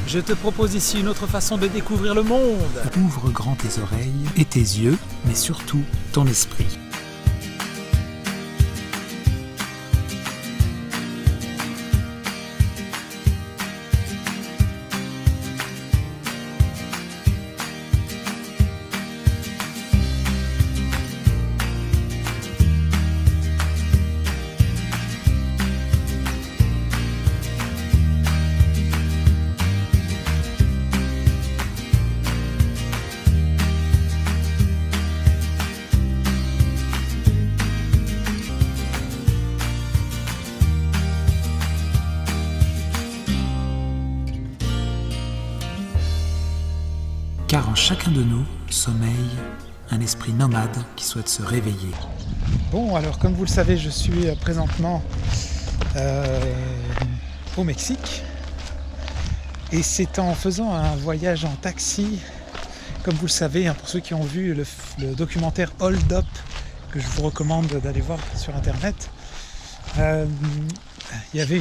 Je te propose ici une autre façon de découvrir le monde. Ouvre grand tes oreilles et tes yeux, mais surtout ton esprit. Car en chacun de nous sommeille un esprit nomade qui souhaite se réveiller. Bon, alors comme vous le savez, je suis présentement au Mexique. Et c'est en faisant un voyage en taxi, comme vous le savez, pour ceux qui ont vu le documentaire Hold Up, que je vous recommande d'aller voir sur internet,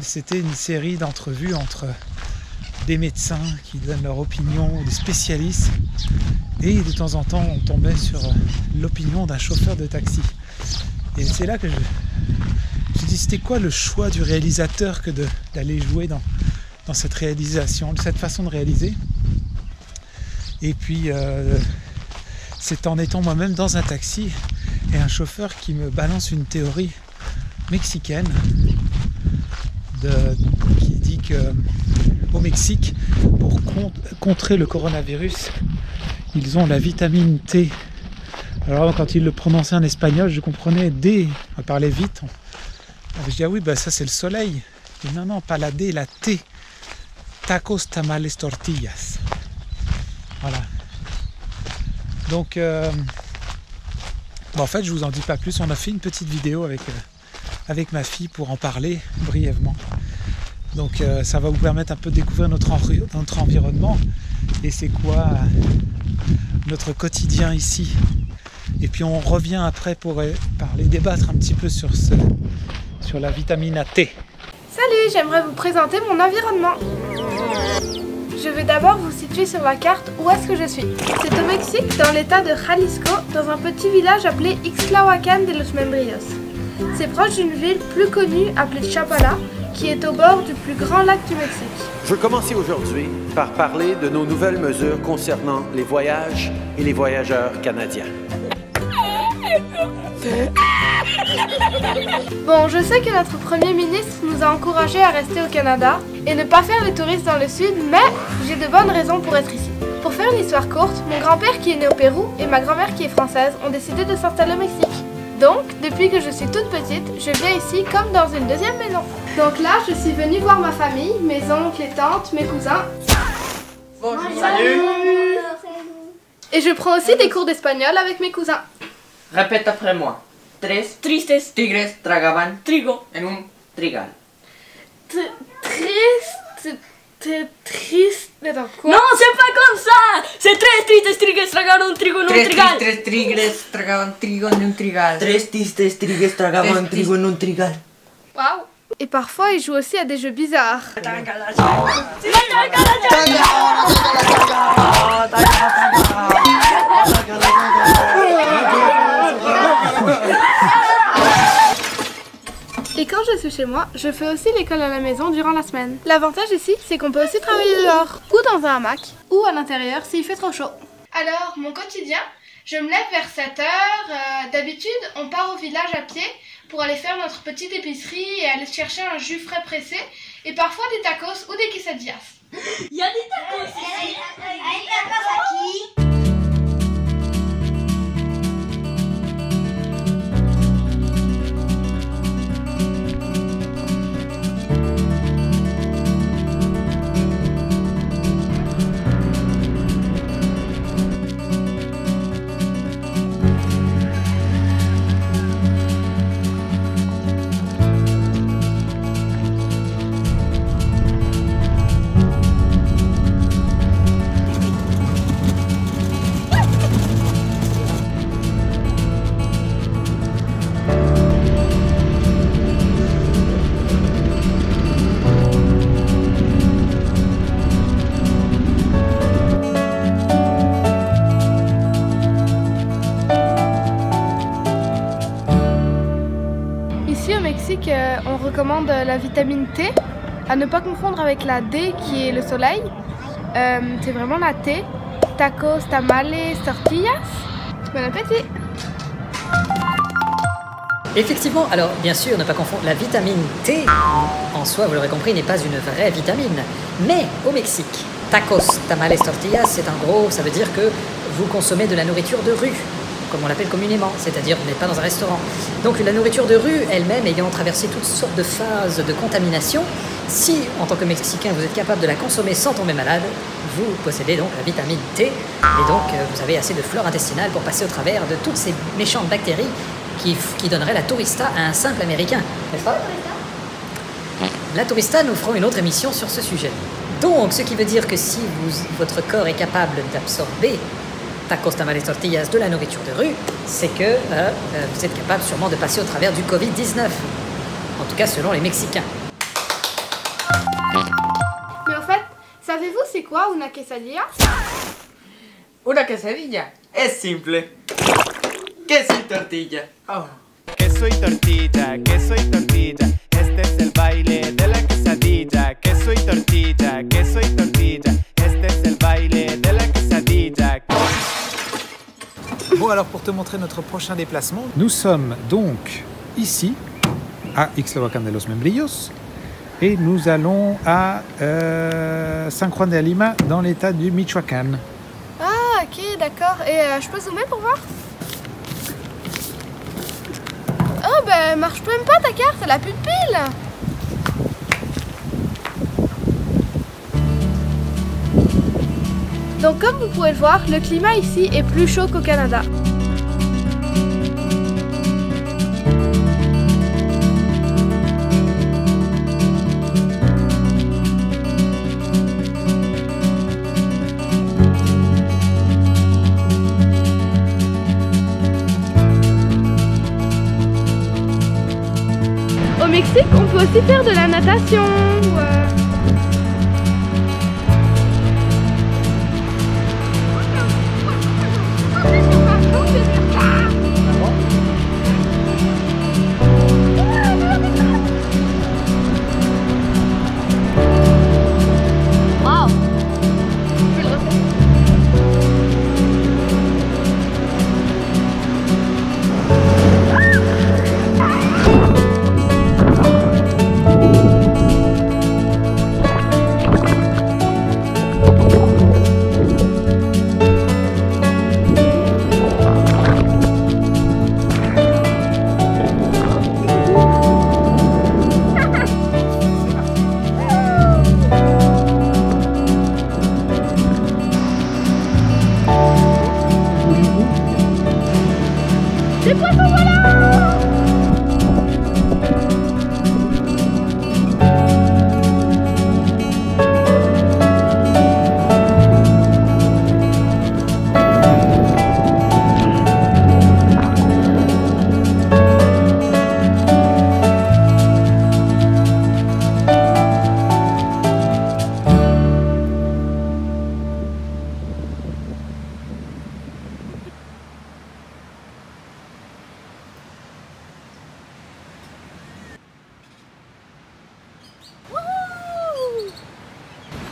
c'était une série d'entrevues entre des médecins qui donnent leur opinion, des spécialistes, et de temps en temps on tombait sur l'opinion d'un chauffeur de taxi. Et c'est là que je me suis dit, c'était quoi le choix du réalisateur que d'aller jouer dans cette réalisation, cette façon de réaliser. Et puis c'est en étant moi-même dans un taxi et un chauffeur qui me balance une théorie mexicaine qui dit que au Mexique, pour contrer le coronavirus, ils ont la vitamine T. Alors quand il le prononçait en espagnol, je comprenais D, on parlait vite. Je dis ah oui, bah ça c'est le soleil. Et non, non, pas la D, la T. Tacos, tamales, tortillas. Voilà. Donc, en fait, je vous en dis pas plus. On a fait une petite vidéo avec ma fille pour en parler brièvement. Donc ça va vous permettre un peu de découvrir notre environnement et c'est quoi notre quotidien ici. Et puis on revient après pour débattre un petit peu sur la vitamine T. Salut, j'aimerais vous présenter mon environnement. Je vais d'abord vous situer sur la carte où est-ce que je suis. C'est au Mexique, dans l'état de Jalisco, dans un petit village appelé Ixtlahuacán de los Membrillos. C'est proche d'une ville plus connue appelée Chapala, qui est au bord du plus grand lac du Mexique. Je veux commencer aujourd'hui par parler de nos nouvelles mesures concernant les voyages et les voyageurs canadiens. Bon, je sais que notre Premier ministre nous a encouragés à rester au Canada et ne pas faire les touristes dans le sud, mais j'ai de bonnes raisons pour être ici. Pour faire une histoire courte, mon grand-père qui est né au Pérou et ma grand-mère qui est française ont décidé de s'installer au Mexique. Donc, depuis que je suis toute petite, je viens ici comme dans une deuxième maison. Donc là, je suis venue voir ma famille, mes oncles et tantes, mes cousins. Bonjour. Salut. Et je prends aussi des cours d'espagnol avec mes cousins. Répète après moi. Tres tristes tigres tragaban trigo en un trigal. Triste. Attends, quoi? Non, c'est pas comme ça. C'est tres tristes tigres tragaban trigo en un trigal. Tres tigres tragaban trigo en un trigal. Tres tristes tigres tragaban trigo en un trigal. Waouh. Et parfois, ils jouent aussi à des jeux bizarres. Et quand je suis chez moi, je fais aussi l'école à la maison durant la semaine. L'avantage ici, c'est qu'on peut aussi travailler dehors, ou dans un hamac, ou à l'intérieur s'il fait trop chaud. Alors, mon quotidien, je me lève vers 7h. D'habitude, on part au village à pied pour aller faire notre petite épicerie et aller chercher un jus frais pressé et parfois des tacos ou des quesadillas. Il y a des tacos ici. demande la vitamine T, à ne pas confondre avec la D qui est le soleil. C'est vraiment la T. Tacos, tamales, tortillas. Bon appétit! Effectivement, alors bien sûr, ne pas confondre la vitamine T, en soi, vous l'aurez compris, n'est pas une vraie vitamine. Mais au Mexique, tacos, tamales, tortillas, c'est en gros, ça veut dire que vous consommez de la nourriture de rue, comme on l'appelle communément, c'est-à-dire vous n'êtes pas dans un restaurant. Donc la nourriture de rue elle-même ayant traversé toutes sortes de phases de contamination, si en tant que Mexicain vous êtes capable de la consommer sans tomber malade, vous possédez donc la vitamine T, et donc vous avez assez de flore intestinale pour passer au travers de toutes ces méchantes bactéries qui donnerait la tourista à un simple Américain. N'est-ce pas? La tourista, nous ferons une autre émission sur ce sujet. Donc, ce qui veut dire que si votre corps est capable d'absorber tacos, tamales, tortillas de la nourriture de rue, c'est que vous êtes capable sûrement de passer au travers du Covid-19. En tout cas, selon les Mexicains. Mais en fait, savez-vous c'est quoi una quesadilla? Una quesadilla es simple. Queso y tortilla. Oh. Queso y tortilla, queso y tortilla. Este es el baile de la quesadilla. Queso y tortilla, queso y tortilla. Este es el baile de la quesadilla. Bon, alors pour te montrer notre prochain déplacement, nous sommes donc ici, à Ixtlahuacán de los Membrillos, et nous allons à San Juan de Lima, dans l'état du Michoacán. Ah, ok, d'accord. Et je peux zoomer pour voir? Oh, ben, marche même pas ta carte, elle a plus de piles. Donc, comme vous pouvez le voir, le climat ici est plus chaud qu'au Canada. Au Mexique, on peut aussi faire de la natation.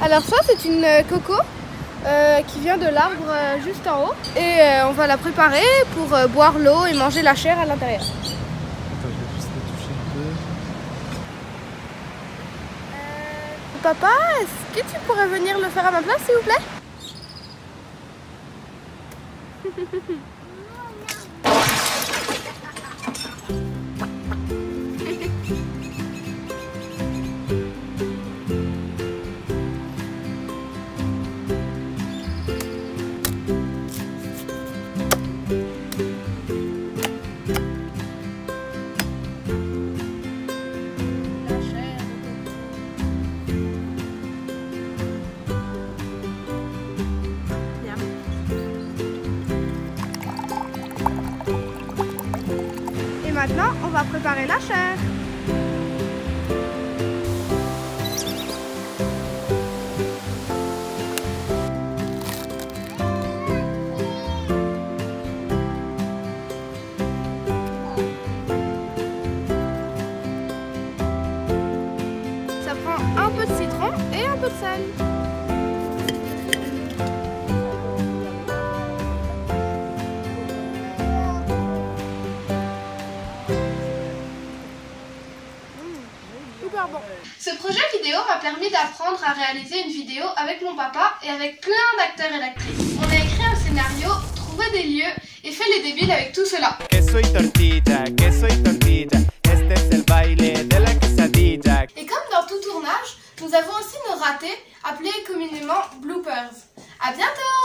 Alors ça c'est une coco qui vient de l'arbre juste en haut et on va la préparer pour boire l'eau et manger la chair à l'intérieur. Attends, je vais juste la toucher un peu. Papa, est-ce que tu pourrais venir le faire à ma place s'il vous plaît? Maintenant, on va préparer la chair. un peu de sel. Super bon. Ce projet vidéo m'a permis d'apprendre à réaliser une vidéo avec mon papa et avec plein d'acteurs et d'actrices. On a écrit un scénario, trouvé des lieux et fait les débiles avec tout cela. Queso y tortilla, queso y tortilla. Este es el baile de la quesadilla. Et comme dans tout tournage, nous avons aussi nos ratés, appelés communément bloopers. À bientôt!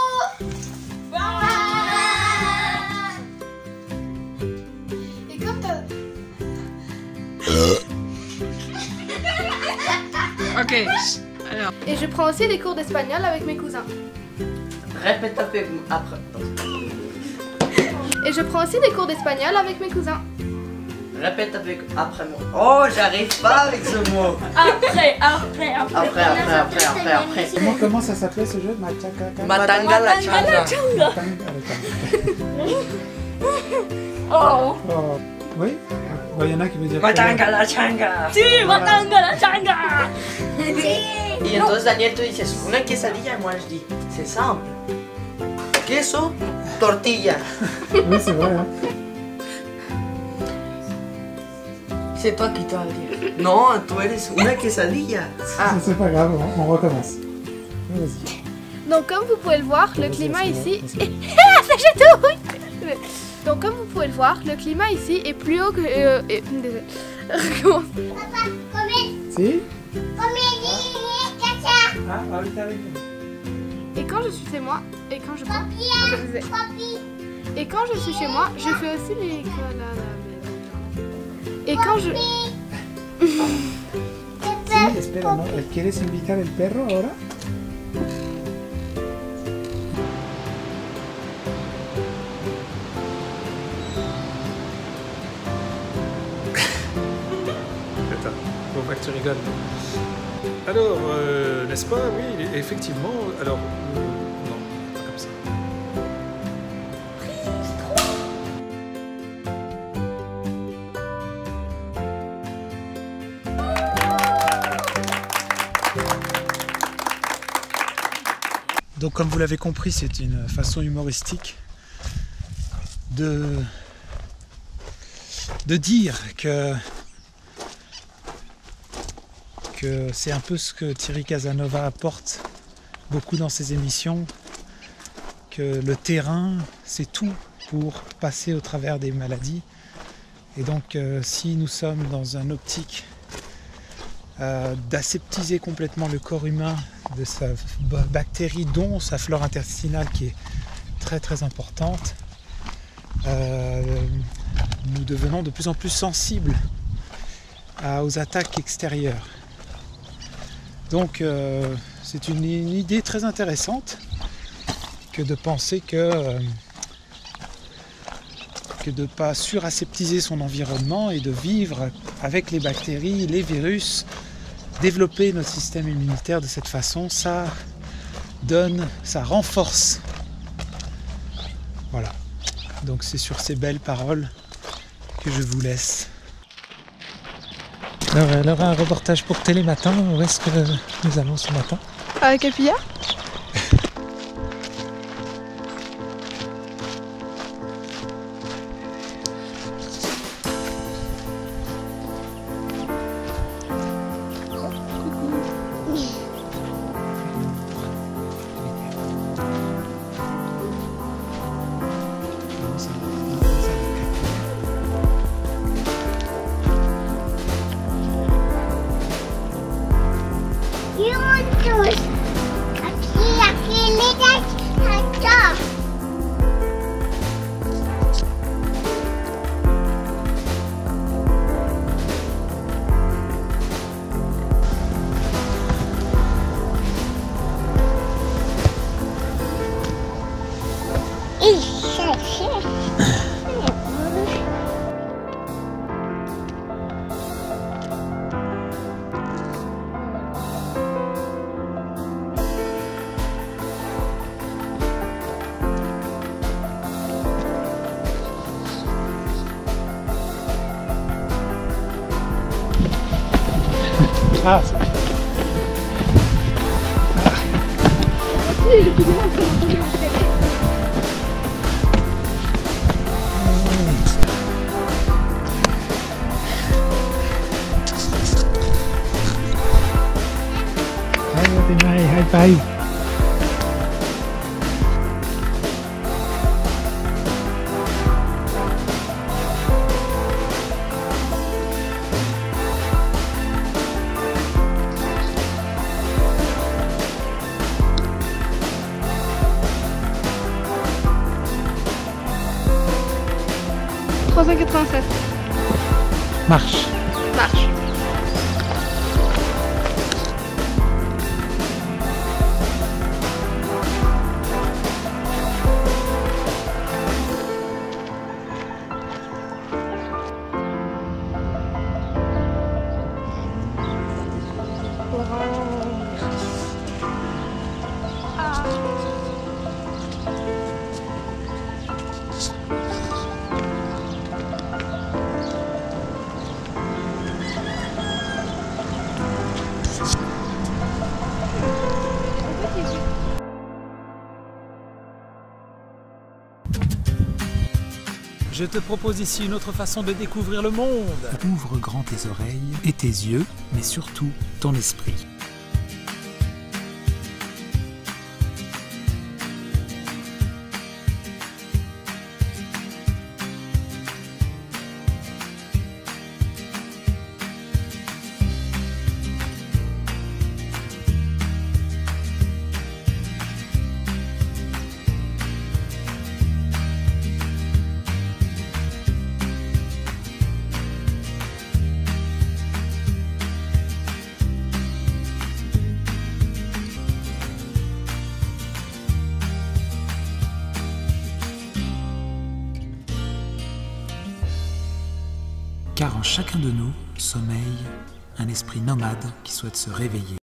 Et comme t'as... Ok, alors. Et je prends aussi des cours d'espagnol avec mes cousins. Répète avec après. Et je prends aussi des cours d'espagnol avec mes cousins. Répète avec après moi. Oh, j'arrive pas avec ce mot. Après. Comment ça s'appelait ce jeu? Machaca. Matanga la changa. Oh. Oh, oui? Il y en a qui veut dire. Matanga la changa. Sí, matanga la changa. Y entonces Daniel, tú dices una quesadilla y moi je dis, c'est simple. Queso, tortilla. Oui, c'est vrai. Hein. C'est toi qui dois le dire. Non, tú eres una quesadilla. Ah. C'est pas grave, on recommence. Vas-y. Donc comme vous pouvez le voir, le climat ici... Ça chatouille. Donc comme vous pouvez le voir, le climat ici est plus haut que... Désolé. Recommence. Si? Ah, ahorita vengo. Et quand je suis chez moi, et quand je Et quand je suis chez moi, je fais aussi l'école à la maison. Et quand je... Sí, espera, ¿no? ¿Quieres invitar el perro ahora? Attends, faut pas que tu rigoles. Alors, n'est-ce pas? Oui, effectivement. Alors, non, pas comme ça. Donc comme vous l'avez compris, c'est une façon humoristique de dire que c'est un peu ce que Thierry Casanova apporte beaucoup dans ses émissions, que le terrain, c'est tout pour passer au travers des maladies. Et donc si nous sommes dans une optique d'aseptiser complètement le corps humain de sa bactérie, dont sa flore intestinale qui est très très importante, nous devenons de plus en plus sensibles aux attaques extérieures. Donc c'est une idée très intéressante que de penser que de ne pas suraseptiser son environnement et de vivre avec les bactéries, les virus, développer notre système immunitaire de cette façon, ça renforce. Voilà. Donc c'est sur ces belles paroles que je vous laisse. Alors un reportage pour Télématin, où est-ce que nous allons ce matin? Avec Capilla. Ah, High five. Marche. Marche. Je te propose ici une autre façon de découvrir le monde. Ouvre grand tes oreilles et tes yeux, mais surtout ton esprit. Car en chacun de nous sommeille un esprit nomade qui souhaite se réveiller.